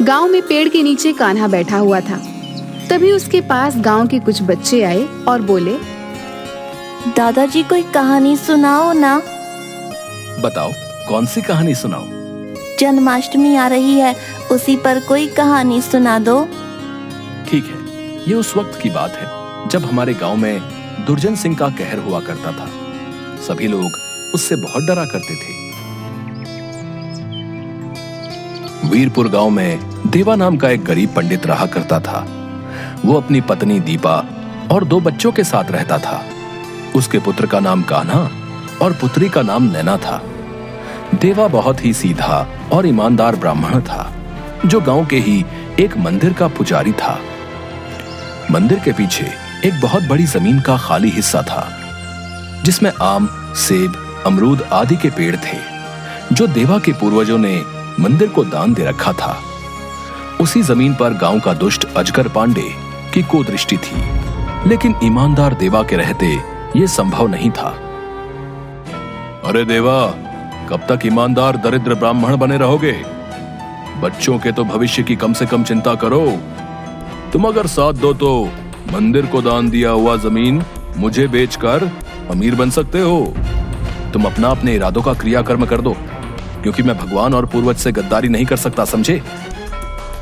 गांव में पेड़ के नीचे कान्हा बैठा हुआ था। तभी उसके पास गांव के कुछ बच्चे आए और बोले, दादाजी कोई कहानी सुनाओ ना। बताओ, कौन सी कहानी सुनाओ? जन्माष्टमी आ रही है, उसी पर कोई कहानी सुना दो। ठीक है, ये उस वक्त की बात है जब हमारे गांव में दुर्जन सिंह का कहर हुआ करता था। सभी लोग उससे बहुत डरा करते थे। वीरपुर गांव में देवा नाम का एक गरीब पंडित रहा करता था। वो अपनी पत्नी दीपा और 2 बच्चों के साथ रहता था। उसके पुत्र का नाम कान्हा और पुत्री का नाम नैना था। देवा बहुत ही सीधा और ईमानदार ब्राह्मण था, जो गांव के ही एक मंदिर का पुजारी था। मंदिर के पीछे एक बहुत बड़ी जमीन का खाली हिस्सा था, जिसमें आम, सेब, अमरूद आदि के पेड़ थे, जो देवा के पूर्वजों ने मंदिर को दान दे रखा था। उसी जमीन पर गांव का दुष्ट अजगर पांडे की कुदृष्टि थी, लेकिन ईमानदार देवा के रहते यह संभव नहीं था। अरे देवा, कब तक ईमानदार दरिद्र ब्राह्मण बने रहोगे? बच्चों के तो भविष्य की कम से कम चिंता करो। तुम अगर साथ दो तो मंदिर को दान दिया हुआ जमीन मुझे बेचकर अमीर बन सकते हो। तुम अपने इरादों का क्रियाकर्म कर दो, क्योंकि मैं भगवान और पूर्वज से गद्दारी नहीं कर सकता, समझे?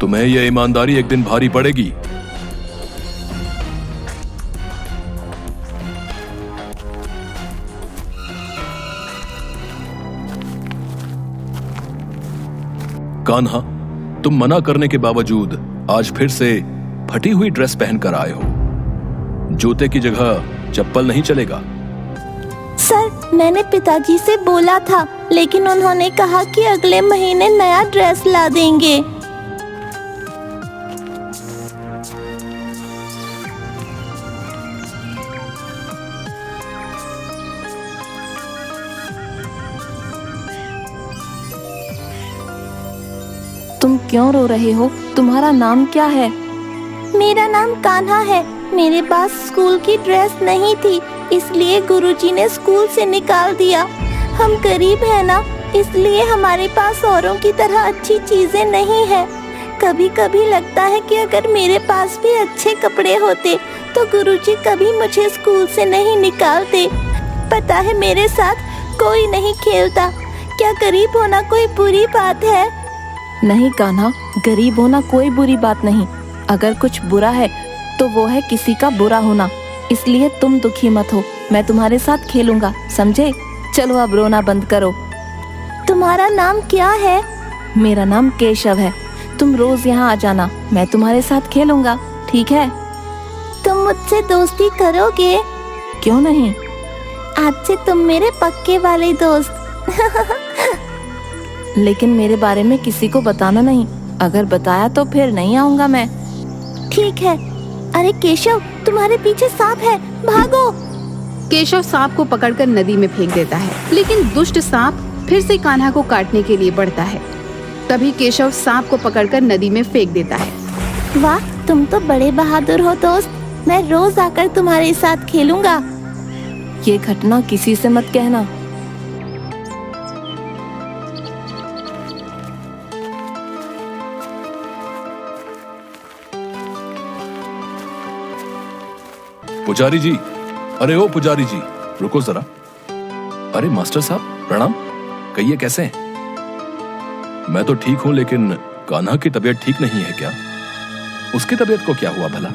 तुम्हें यह ईमानदारी एक दिन भारी पड़ेगी। कान्हा, तुम मना करने के बावजूद आज फिर से फटी हुई ड्रेस पहनकर आए हो। जूते की जगह चप्पल नहीं चलेगा। सर, मैंने पिताजी से बोला था, लेकिन उन्होंने कहा कि अगले महीने नया ड्रेस ला देंगे। तुम क्यों रो रहे हो? तुम्हारा नाम क्या है? मेरा नाम कान्हा है। मेरे पास स्कूल की ड्रेस नहीं थी, इसलिए गुरुजी ने स्कूल से निकाल दिया। हम गरीब हैं ना, इसलिए हमारे पास औरों की तरह अच्छी चीजें नहीं है। कभी कभी लगता है कि अगर मेरे पास भी अच्छे कपड़े होते तो गुरुजी कभी मुझे स्कूल से नहीं निकालते। पता है, मेरे साथ कोई नहीं खेलता। क्या गरीब होना कोई बुरी बात है? नहीं कान्हा, गरीब होना कोई बुरी बात नहीं। अगर कुछ बुरा है तो वो है किसी का बुरा होना। इसलिए तुम दुखी मत हो, मैं तुम्हारे साथ खेलूंगा, समझे? चलो अब रोना बंद करो। तुम्हारा नाम क्या है? मेरा नाम केशव है। तुम रोज यहाँ आ जाना, मैं तुम्हारे साथ खेलूंगा, ठीक है? तुम मुझसे दोस्ती करोगे? क्यों नहीं, आज से तुम मेरे पक्के वाले दोस्त। लेकिन मेरे बारे में किसी को बताना नहीं, अगर बताया तो फिर नहीं आऊंगा मैं। ठीक है। अरे केशव, तुम्हारे पीछे सांप है, भागो। केशव सांप को पकड़कर नदी में फेंक देता है, लेकिन दुष्ट सांप फिर से कान्हा को काटने के लिए बढ़ता है। तभी केशव सांप को पकड़कर नदी में फेंक देता है। वाह, तुम तो बड़े बहादुर हो दोस्त। मैं रोज आकर तुम्हारे साथ खेलूंगा। ये घटना किसी से मत कहना। पुजारी जी, अरे ओ पुजारी जी, रुको जरा। अरे मास्टर साहब, प्रणाम। कहिए, कैसे हैं? मैं तो ठीक हूं, लेकिन कान्हा की तबीयत ठीक नहीं है क्या? उसकी तबीयत को क्या हुआ भला?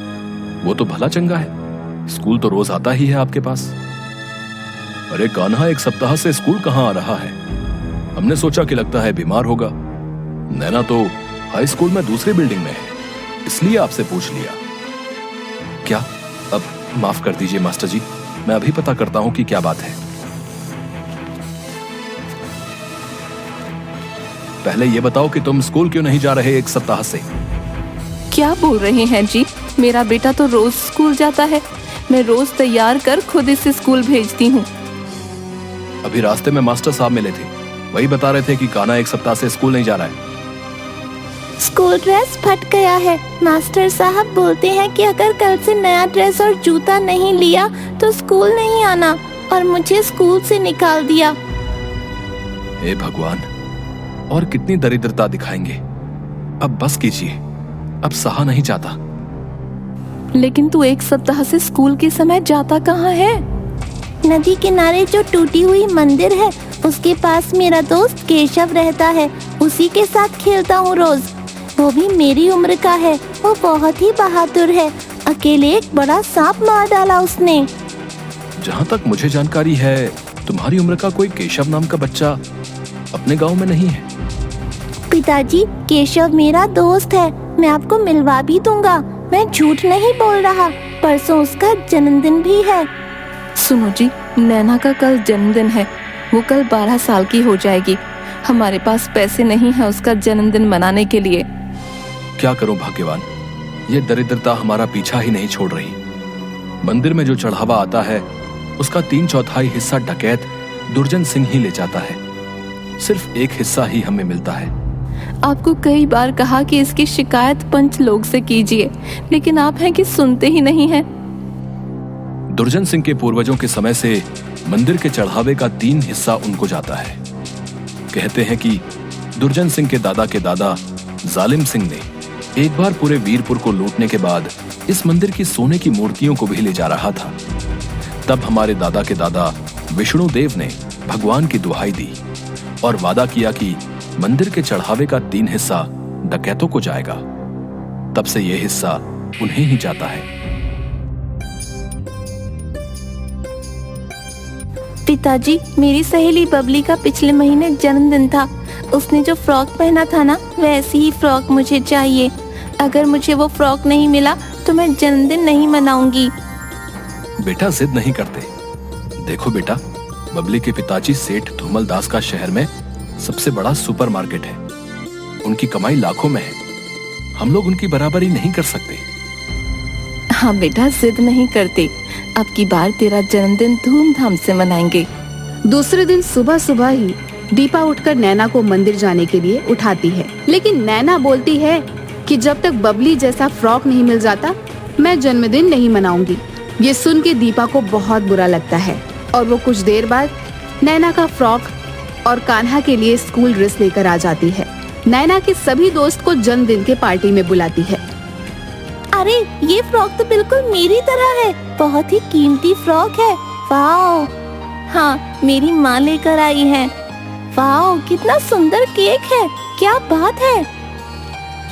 वो तो भला चंगा है, स्कूल तो रोज आता ही है आपके पास। अरे कान्हा 1 सप्ताह से स्कूल कहाँ आ रहा है? हमने सोचा कि लगता है बीमार होगा। नैना तो हाई स्कूल में दूसरी बिल्डिंग में है, इसलिए आपसे पूछ लिया। क्या? अब माफ कर दीजिए मास्टर जी, मैं अभी पता करता हूं कि क्या बात है। पहले ये बताओ कि तुम स्कूल क्यों नहीं जा रहे 1 सप्ताह से? क्या बोल रहे हैं जी? मेरा बेटा तो रोज स्कूल जाता है। मैं रोज तैयार कर खुद इसे स्कूल भेजती हूँ। अभी रास्ते में मास्टर साहब मिले थे, वही बता रहे थे कि कान्हा 1 सप्ताह से स्कूल नहीं जा रहा है। स्कूल ड्रेस फट गया है। मास्टर साहब बोलते हैं कि अगर कल से नया ड्रेस और जूता नहीं लिया तो स्कूल नहीं आना, और मुझे स्कूल से निकाल दिया। हे भगवान, और कितनी दरिद्रता दिखाएंगे। अब बस कीजिए, अब सहा नहीं जाता। लेकिन तू 1 सप्ताह से स्कूल के समय जाता कहाँ है? नदी किनारे जो टूटी हुई मंदिर है उसके पास मेरा दोस्त केशव रहता है, उसी के साथ खेलता हूँ रोज। वो भी मेरी उम्र का है, वो बहुत ही बहादुर है। अकेले एक बड़ा सांप मार डाला उसने। जहाँ तक मुझे जानकारी है, तुम्हारी उम्र का कोई केशव नाम का बच्चा अपने गांव में नहीं है। पिताजी, केशव मेरा दोस्त है, मैं आपको मिलवा भी दूंगा। मैं झूठ नहीं बोल रहा, परसों उसका जन्मदिन भी है। सुनो जी, नैना का कल जन्मदिन है, वो कल 12 साल की हो जाएगी। हमारे पास पैसे नहीं है उसका जन्मदिन मनाने के लिए। क्या करूं भाग्यवान, ये दरिद्रता हमारा पीछा ही नहीं छोड़ रही। मंदिर में जो चढ़ावा आता है उसका 3/4 हिस्सा डकैत दुर्जन सिंह ही ले जाता है, सिर्फ 1 हिस्सा ही हमें मिलता है। आपको कई बार कहा कि इसकी शिकायत पंच लोग से कीजिए, लेकिन आप हैं कि सुनते ही नहीं हैं। दुर्जन सिंह के पूर्वजों के समय से मंदिर के चढ़ावे का 3 हिस्सा उनको जाता है। कहते हैं कि दुर्जन सिंह के दादा जालिम सिंह ने एक बार पूरे वीरपुर को लूटने के बाद इस मंदिर की सोने की मूर्तियों को भी ले जा रहा था। तब हमारे दादा विष्णु देव ने भगवान की दुहाई दी और वादा किया कि मंदिर के चढ़ावे का 3 हिस्सा डकैतों को जाएगा। तब से यह हिस्सा उन्हें ही जाता है। पिताजी, मेरी सहेली बबली का पिछले महीने जन्मदिन था। उसने जो फ्रॉक पहना था ना, वैसी ही फ्रॉक मुझे चाहिए। अगर मुझे वो फ्रॉक नहीं मिला तो मैं जन्मदिन नहीं मनाऊंगी। बेटा, जिद नहीं करते। देखो बेटा, बबली के पिताजी सेठ धूमल दास का शहर में सबसे बड़ा सुपरमार्केट है। उनकी कमाई लाखों में है। हम लोग उनकी बराबरी नहीं कर सकते। हाँ बेटा, जिद नहीं करते। अब की बार तेरा जन्मदिन धूमधाम से मनाएंगे। दूसरे दिन सुबह सुबह ही दीपा उठकर नैना को मंदिर जाने के लिए उठाती है, लेकिन नैना बोलती है कि जब तक बबली जैसा फ्रॉक नहीं मिल जाता मैं जन्मदिन नहीं मनाऊंगी। ये सुन के दीपा को बहुत बुरा लगता है और वो कुछ देर बाद नैना का फ्रॉक और कान्हा के लिए स्कूल ड्रेस लेकर आ जाती है। नैना के सभी दोस्त को जन्मदिन के पार्टी में बुलाती है। अरे, ये फ्रॉक तो बिल्कुल मेरी तरह है, बहुत ही कीमती फ्रॉक है। वाओ! हाँ, मेरी माँ लेकर आई है। वाओ, कितना सुंदर केक है, क्या बात है।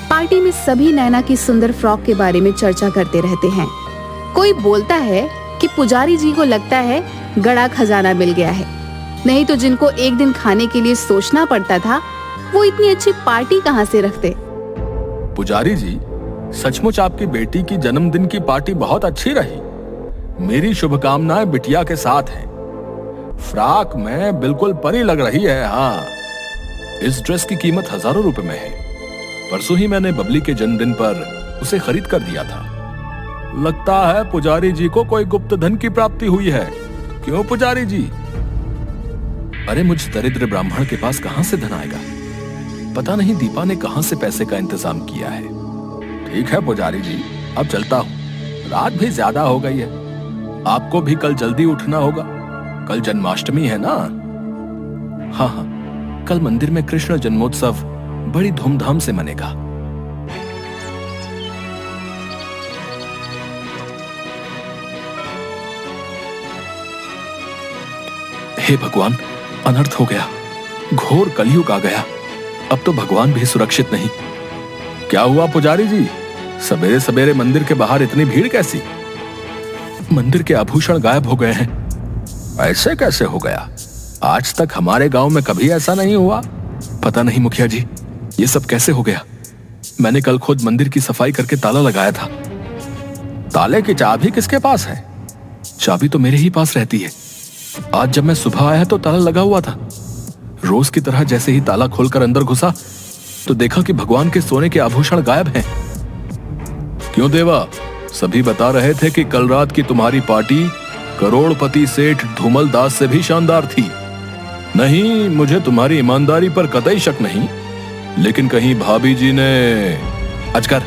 पार्टी में सभी नैना की सुंदर फ्रॉक के बारे में चर्चा करते रहते हैं। कोई बोलता है कि पुजारी जी को लगता है गड़ा खजाना मिल गया है, नहीं तो जिनको एक दिन खाने के लिए सोचना पड़ता था वो इतनी अच्छी पार्टी कहाँ से रखते। पुजारी जी, सचमुच आपकी बेटी की जन्मदिन की पार्टी बहुत अच्छी रही। मेरी शुभकामनाएं बिटिया के साथ हैं। फ्रॉक में बिल्कुल परी लग रही है। हाँ, इस ड्रेस की कीमत हजारों रुपए में है। परसों ही मैंने बबली के जन्मदिन पर उसे खरीद कर दिया था। लगता है पुजारी जी को कोई गुप्त धन की प्राप्ति हुई है। क्यों पुजारी जी? अरे, मुझ दरिद्र ब्राह्मण के पास कहां से धन आएगा? पता नहीं दीपा ने कहां से पैसे का इंतजाम किया है। ठीक है पुजारी जी, अब चलता हूँ। रात भी ज्यादा हो गई है। आपको भी कल जल्दी उठना होगा। कल जन्माष्टमी है ना? हाँ, कल मंदिर में कृष्ण जन्मोत्सव बड़ी धूमधाम से मनेगा। हे भगवान, अनर्थ हो गया। घोर कलयुग आ गया। अब तो भगवान भी सुरक्षित नहीं। क्या हुआ पुजारी जी? सवेरे सवेरे मंदिर के बाहर इतनी भीड़ कैसी? मंदिर के आभूषण गायब हो गए हैं। ऐसे कैसे हो गया? आज तक हमारे गांव में कभी ऐसा नहीं हुआ। पता नहीं मुखिया जी, ये सब कैसे हो गया। मैंने कल खुद मंदिर की सफाई करके ताला लगाया था। ताले की चाबी किसके पास है? चाबी तो मेरे ही पास रहती है। आज जब मैं सुबह आया तो ताला लगा हुआ था। रोज की तरह जैसे ही ताला खोलकर अंदर घुसा तो देखा कि भगवान के सोने के आभूषण गायब हैं। क्यों देवा, सभी बता रहे थे कि कल रात की तुम्हारी पार्टी करोड़पति सेठ धूमल दास से भी शानदार थी। नहीं, मुझे तुम्हारी ईमानदारी पर कतई शक नहीं, लेकिन कहीं भाभी जी ने... अजगर,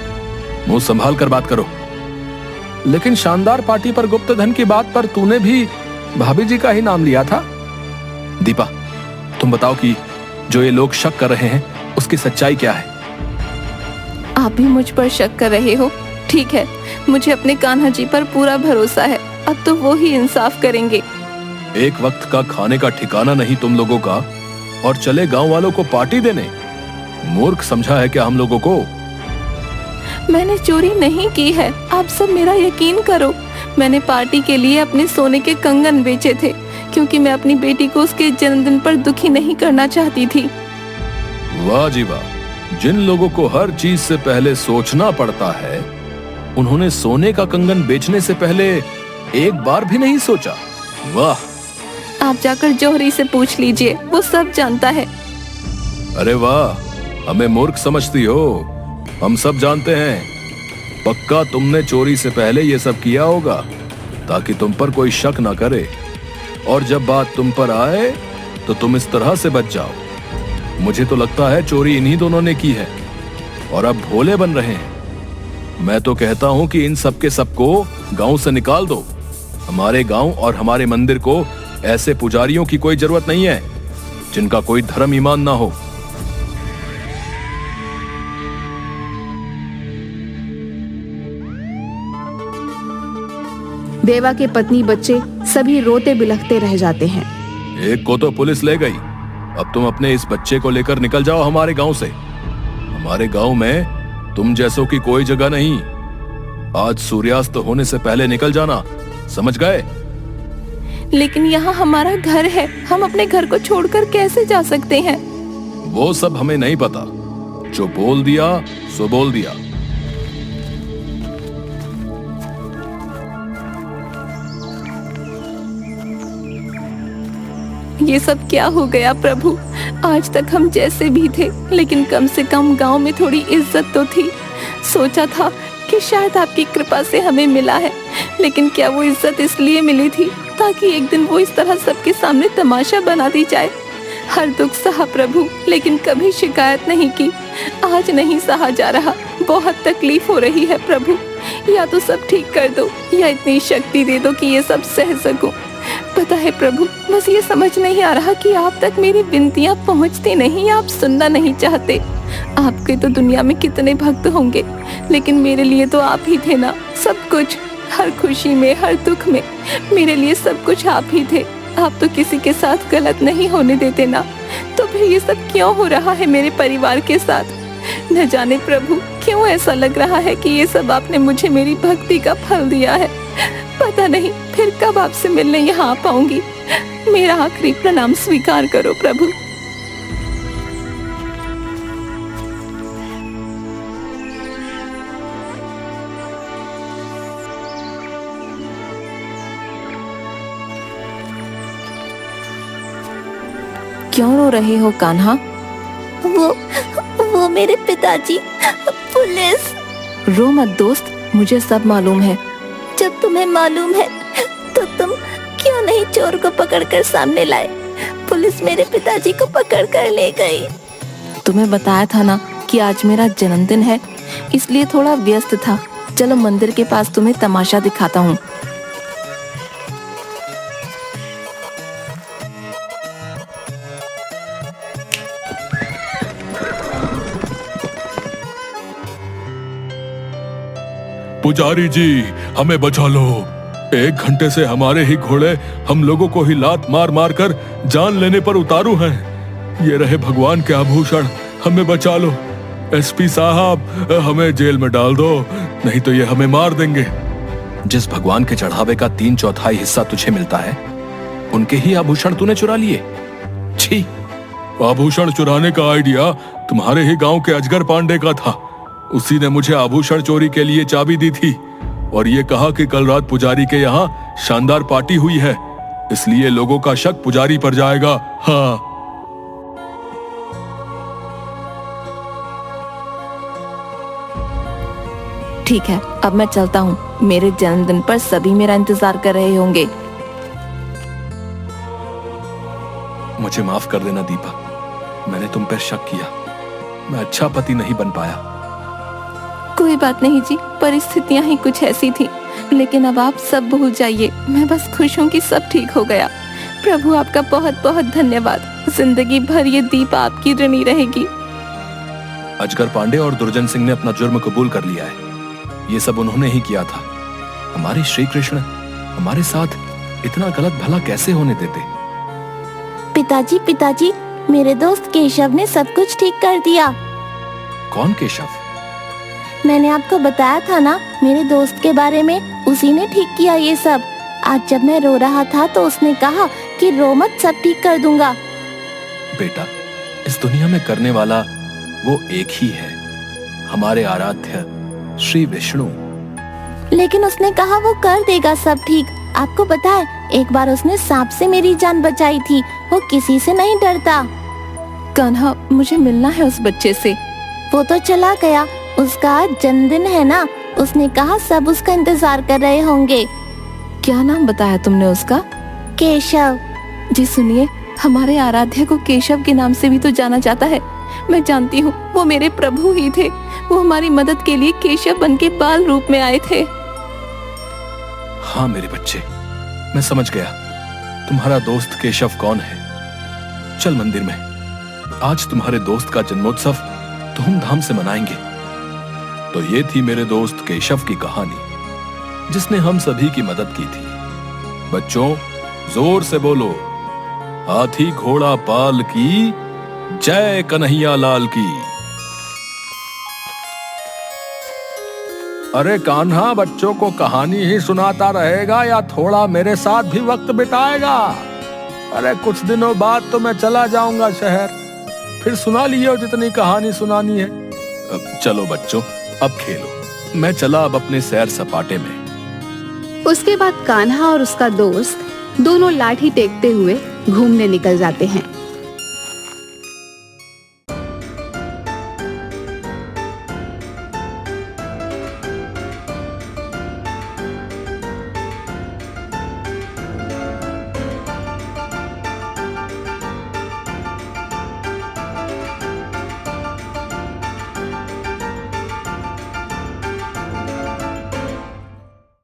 मुंह संभाल कर बात करो। लेकिन शानदार पार्टी पर गुप्त धन की बात पर तूने भी भाभी जी का ही नाम लिया था। दीपा, तुम बताओ कि जो ये लोग शक कर रहे हैं उसकी सच्चाई क्या है? आप भी मुझ पर शक कर रहे हो। ठीक है, मुझे अपने कान्हा जी पर पूरा भरोसा है। अब तो वो ही इंसाफ करेंगे। एक वक्त का खाने का ठिकाना नहीं तुम लोगों का, और चले गांव वालों को पार्टी देने। मूर्ख समझा है क्या हम लोगों को? मैंने चोरी नहीं की है, आप सब मेरा यकीन करो। मैंने पार्टी के लिए अपने सोने के कंगन बेचे थे, क्योंकि मैं अपनी बेटी को उसके जन्मदिन पर दुखी नहीं करना चाहती थी। वाह जी वाह, जिन लोगों को हर चीज से पहले सोचना पड़ता है, उन्होंने सोने का कंगन बेचने से पहले एक बार भी नहीं सोचा। वाह! आप जाकर जौहरी से पूछ लीजिए, वो सब जानता है। अरे वाह, हमें मूर्ख समझती हो? हम सब जानते हैं। पक्का तुमने चोरी से पहले ये सब किया होगा, ताकि तुम पर कोई शक ना करे, और जब बात तुम पर आए तो तुम इस तरह से बच जाओ। मुझे तो लगता है चोरी इन्हीं दोनों ने की है, और अब भोले बन रहे हैं। मैं तो कहता हूं कि इन सब के सबको गांव से निकाल दो। हमारे गांव और हमारे मंदिर को ऐसे पुजारियों की कोई जरूरत नहीं है, जिनका कोई धर्म ईमान ना हो। देवा के पत्नी बच्चे सभी रोते बिलखते रह जाते हैं। एक को तो पुलिस ले गई, अब तुम अपने इस बच्चे को लेकर निकल जाओ हमारे गांव से। हमारे गांव में तुम जैसों की कोई जगह नहीं। आज सूर्यास्त होने से पहले निकल जाना, समझ गए? लेकिन यहाँ हमारा घर है, हम अपने घर को छोड़कर कैसे जा सकते हैं? वो सब हमें नहीं पता। जो बोल दिया सो बोल दिया। ये सब क्या हो गया प्रभु? आज तक हम जैसे भी थे, लेकिन कम से कम गांव में थोड़ी इज्जत तो थी। सोचा था कि शायद आपकी कृपा से हमें मिला है, लेकिन क्या वो इज्जत इसलिए मिली थी ताकि एक दिन वो इस तरह सबके सामने तमाशा बना दी जाए? हर दुख सहा प्रभु, लेकिन कभी शिकायत नहीं की। आज नहीं सहा जा रहा, बहुत तकलीफ हो रही है प्रभु। या तो सब ठीक कर दो, या इतनी शक्ति दे दो कि ये सब सह सकूं। पता है प्रभु, बस ये समझ नहीं आ रहा कि आप तक मेरी विनतियां पहुंचती नहीं, आप सुनना नहीं चाहते। आपके तो दुनिया में कितने भक्त होंगे, लेकिन मेरे लिए तो आप ही थे ना सब कुछ। हर खुशी में, हर दुख में मेरे लिए सब कुछ आप ही थे। आप तो किसी के साथ गलत नहीं होने देते ना, तो फिर ये सब क्यों हो रहा है मेरे परिवार के साथ? न जाने प्रभु क्यों ऐसा लग रहा है कि ये सब आपने मुझे मेरी भक्ति का फल दिया है। पता नहीं फिर कब आपसे मिलने यहाँ आ पाऊंगी। मेरा आखिरी प्रणाम स्वीकार करो प्रभु। क्यों रो रहे हो कान्हा? वो मेरे पिताजी, पुलिस। रो मत दोस्त, मुझे सब मालूम है। जब तुम्हें मालूम है तो तुम क्यों नहीं चोर को पकड़कर सामने लाए? पुलिस मेरे पिताजी को पकड़कर ले गई। तुम्हें बताया था ना कि आज मेरा जन्मदिन है, इसलिए थोड़ा व्यस्त था। चलो मंदिर के पास तुम्हें तमाशा दिखाता हूँ। पुजारी जी, हमें बचा लो। 1 घंटे से हमारे ही घोड़े हम लोगों को ही लात मार मार कर जान लेने पर उतारू हैं। ये रहे भगवान के आभूषण, हमें बचा लो। एसपी साहब, हमें जेल में डाल दो, नहीं तो ये हमें मार देंगे। जिस भगवान के चढ़ावे का 3/4 हिस्सा तुझे मिलता है, उनके ही आभूषण तूने चुरा लिए। छी! आभूषण चुराने का आइडिया तुम्हारे ही गांव के अजगर पांडे का था। उसी ने मुझे आभूषण चोरी के लिए चाबी दी थी, और ये कहा कि कल रात पुजारी के यहाँ शानदार पार्टी हुई है, इसलिए लोगों का शक पुजारी पर जाएगा। हाँ। ठीक है, अब मैं चलता हूँ। मेरे जन्मदिन पर सभी मेरा इंतजार कर रहे होंगे। मुझे माफ कर देना दीपा, मैंने तुम पर शक किया। मैं अच्छा पति नहीं बन पाया। कोई बात नहीं जी, परिस्थितियां ही कुछ ऐसी थी, लेकिन अब आप सब भूल जाइए। मैं बस खुश हूँ कि सब ठीक हो गया। प्रभु आपका बहुत बहुत धन्यवाद। जिंदगी भर ये दीपा आपकी ऋणी रहेगी। अजगर पांडे और दुर्जन सिंह ने अपना जुर्म कबूल कर लिया है। ये सब उन्होंने ही किया था। हमारे श्री कृष्ण हमारे साथ इतना गलत भला कैसे होने देते? पिताजी पिताजी, मेरे दोस्त केशव ने सब कुछ ठीक कर दिया। कौन केशव? मैंने आपको बताया था ना मेरे दोस्त के बारे में, उसी ने ठीक किया ये सब। आज जब मैं रो रहा था तो उसने कहा कि रो मत, सब ठीक कर दूंगा। बेटा, इस दुनिया में करने वाला वो एक ही है, हमारे आराध्य श्री विष्णु। लेकिन उसने कहा वो कर देगा सब ठीक। आपको पता है, एक बार उसने सांप से मेरी जान बचाई थी। वो किसी से नहीं डरता। कान्हा, मुझे मिलना है उस बच्चे से। वो तो चला गया, उसका आज जन्मदिन है ना। उसने कहा सब उसका इंतजार कर रहे होंगे। क्या नाम बताया तुमने उसका? केशव। जी सुनिए, हमारे आराध्य को केशव के नाम से भी तो जाना जाता है। मैं जानती हूँ, वो मेरे प्रभु ही थे। वो हमारी मदद के लिए केशव बन के बाल रूप में आए थे। हाँ मेरे बच्चे, मैं समझ गया तुम्हारा दोस्त केशव कौन है। चल मंदिर में, आज तुम्हारे दोस्त का जन्मोत्सव धूमधाम से मनाएंगे। तो ये थी मेरे दोस्त केशव की कहानी, जिसने हम सभी की मदद की थी। बच्चों, जोर से बोलो, हाथी घोड़ा पाल की जय, कन्हैया लाल की। अरे कान्हा, बच्चों को कहानी ही सुनाता रहेगा या थोड़ा मेरे साथ भी वक्त बिताएगा? अरे कुछ दिनों बाद तो मैं चला जाऊंगा शहर, फिर सुना लियो जितनी कहानी सुनानी है। चलो बच्चों, अब खेलो। मैं चला अब अपने सैर सपाटे में। उसके बाद कान्हा और उसका दोस्त दोनों लाठी टेकते हुए घूमने निकल जाते हैं।